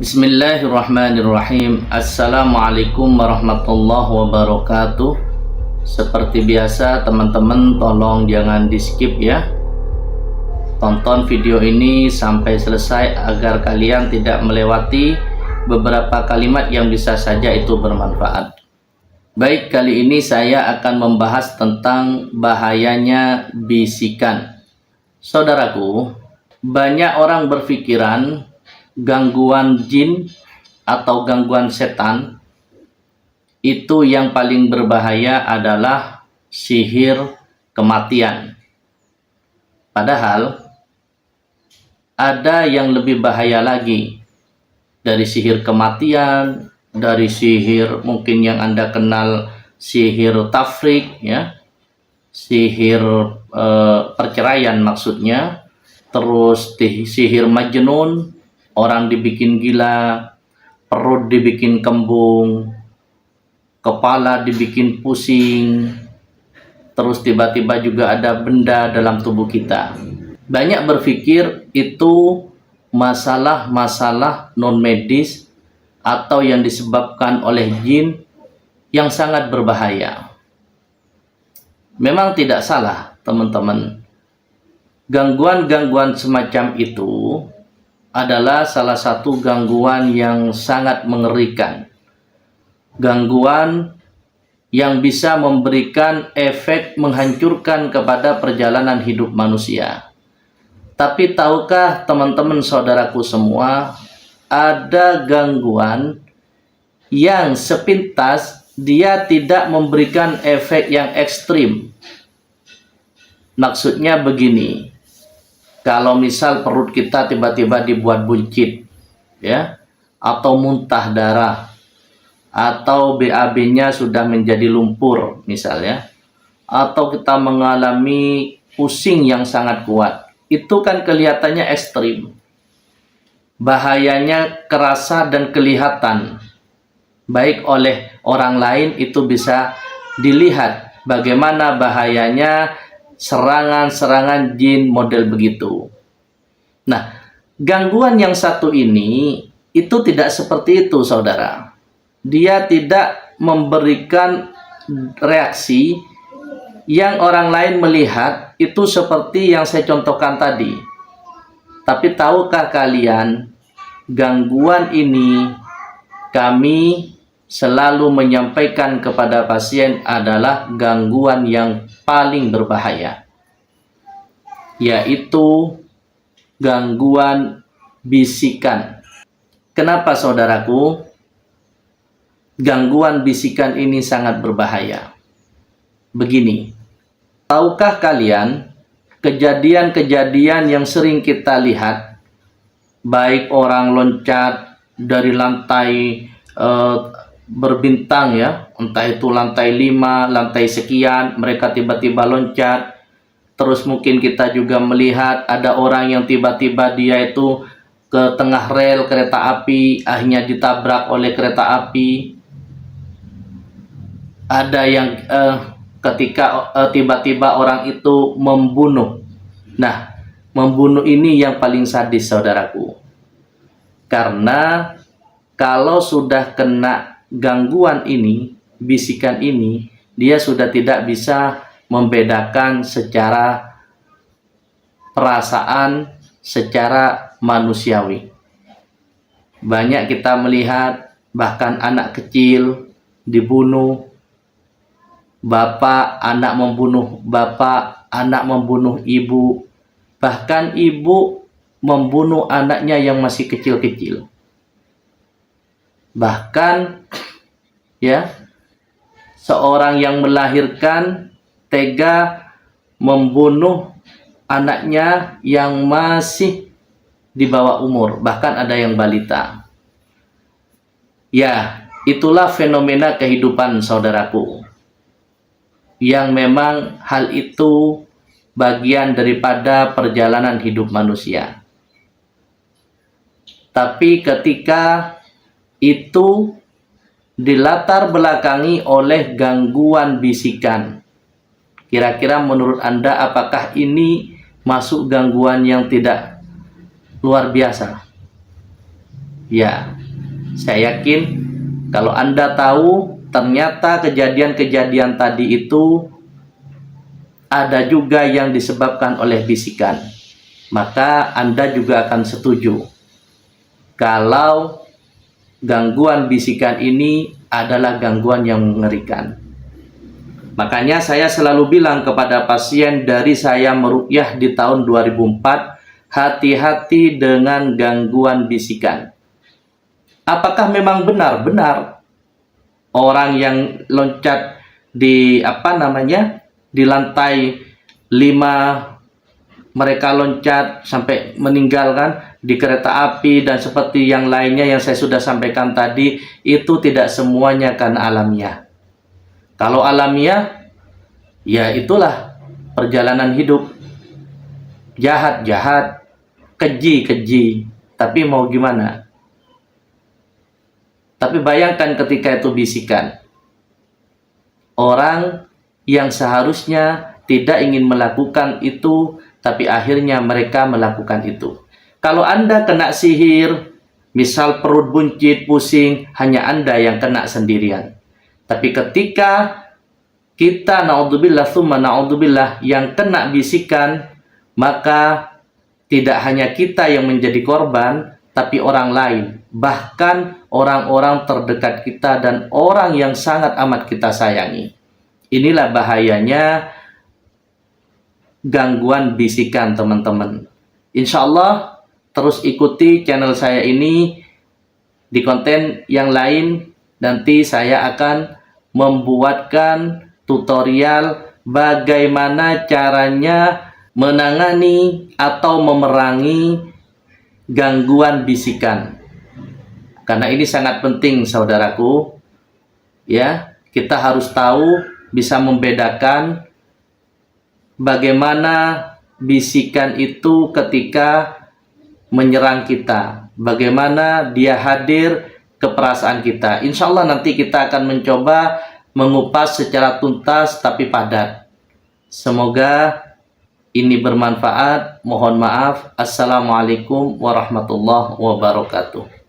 Bismillahirrahmanirrahim. Assalamualaikum warahmatullahi wabarakatuh. Seperti biasa teman-teman, tolong jangan di skip ya. Tonton video ini sampai selesai agar kalian tidak melewati beberapa kalimat yang bisa saja itu bermanfaat. Baik, kali ini saya akan membahas tentang bahayanya bisikan. Saudaraku, banyak orang berpikiran gangguan jin atau gangguan setan itu yang paling berbahaya adalah sihir kematian. Padahal ada yang lebih bahaya lagi dari sihir kematian, dari sihir mungkin yang Anda kenal sihir tafrik ya, sihir perceraian maksudnya, terus sihir majnun, orang dibikin gila, perut dibikin kembung, kepala dibikin pusing, terus tiba-tiba juga ada benda dalam tubuh kita. Banyak berpikir itu masalah-masalah non-medis atau yang disebabkan oleh jin yang sangat berbahaya. Memang tidak salah, teman-teman. Gangguan-gangguan semacam itu adalah salah satu gangguan yang sangat mengerikan. Gangguan yang bisa memberikan efek menghancurkan kepada perjalanan hidup manusia. Tapi tahukah teman-teman saudaraku semua, ada gangguan yang sepintas dia tidak memberikan efek yang ekstrim. Maksudnya begini, kalau misal perut kita tiba-tiba dibuat buncit, ya, atau muntah darah, atau BAB-nya sudah menjadi lumpur, misalnya, atau kita mengalami pusing yang sangat kuat, itu kan kelihatannya ekstrim. Bahayanya kerasa dan kelihatan, baik oleh orang lain itu bisa dilihat bagaimana bahayanya serangan-serangan jin model begitu. Nah, gangguan yang satu ini itu tidak seperti itu, saudara. Dia tidak memberikan reaksi yang orang lain melihat itu seperti yang saya contohkan tadi. Tapi tahukah kalian, gangguan ini kami selalu menyampaikan kepada pasien adalah gangguan yang paling berbahaya, yaitu gangguan bisikan. Kenapa saudaraku? Gangguan bisikan ini sangat berbahaya. Begini, tahukah kalian kejadian-kejadian yang sering kita lihat, baik orang loncat dari lantai berbintang ya, entah itu lantai 5, lantai sekian, mereka tiba-tiba loncat. Terus mungkin kita juga melihat ada orang yang tiba-tiba dia itu ke tengah rel kereta api, akhirnya ditabrak oleh kereta api. Ada yang ketika tiba-tiba orang itu membunuh. Nah, membunuh ini yang paling sadis, saudaraku. Karena kalau sudah kena gangguan ini, bisikan ini, dia sudah tidak bisa membedakan secara perasaan, secara manusiawi. Banyak kita melihat bahkan anak kecil dibunuh, bapak anak membunuh bapak, anak membunuh ibu, bahkan ibu membunuh anaknya yang masih kecil-kecil. Bahkan ya, seorang yang melahirkan tega membunuh anaknya yang masih di bawah umur, bahkan ada yang balita. Ya, itulah fenomena kehidupan saudaraku, yang memang hal itu bagian daripada perjalanan hidup manusia. Tapi ketika itu dilatar belakangi oleh gangguan bisikan, kira-kira menurut Anda apakah ini masuk gangguan yang tidak luar biasa? Ya, Saya yakin kalau Anda tahu ternyata kejadian-kejadian tadi itu ada juga yang disebabkan oleh bisikan, maka Anda juga akan setuju kalau gangguan bisikan ini adalah gangguan yang mengerikan. Makanya saya selalu bilang kepada pasien dari saya meruqyah di tahun 2004, hati-hati dengan gangguan bisikan. Apakah memang benar? Benar. Orang yang loncat di di lantai 5, mereka loncat sampai meninggal kan di kereta api dan seperti yang lainnya yang saya sudah sampaikan tadi, itu tidak semuanya karena alamiah. Kalau alamiah, ya itulah perjalanan hidup. Jahat-jahat, keji-keji, tapi mau gimana? Tapi bayangkan ketika itu bisikan. Orang yang seharusnya tidak ingin melakukan itu, tapi akhirnya mereka melakukan itu. Kalau Anda kena sihir, misal perut buncit, pusing, hanya Anda yang kena sendirian. Tapi ketika kita naudzubillah tsumma naudzubillah yang kena bisikan, maka tidak hanya kita yang menjadi korban, tapi orang lain, bahkan orang-orang terdekat kita dan orang yang sangat amat kita sayangi. Inilah bahayanya gangguan bisikan, teman-teman. Insya Allah terus ikuti channel saya ini. Di konten yang lain nanti saya akan membuatkan tutorial bagaimana caranya menangani atau memerangi gangguan bisikan. Karena ini sangat penting, saudaraku. Ya, kita harus tahu, bisa membedakan bagaimana bisikan itu ketika menyerang kita, bagaimana dia hadir ke perasaan kita. Insya Allah nanti kita akan mencoba mengupas secara tuntas tapi padat. Semoga ini bermanfaat. Mohon maaf. Assalamualaikum warahmatullahi wabarakatuh.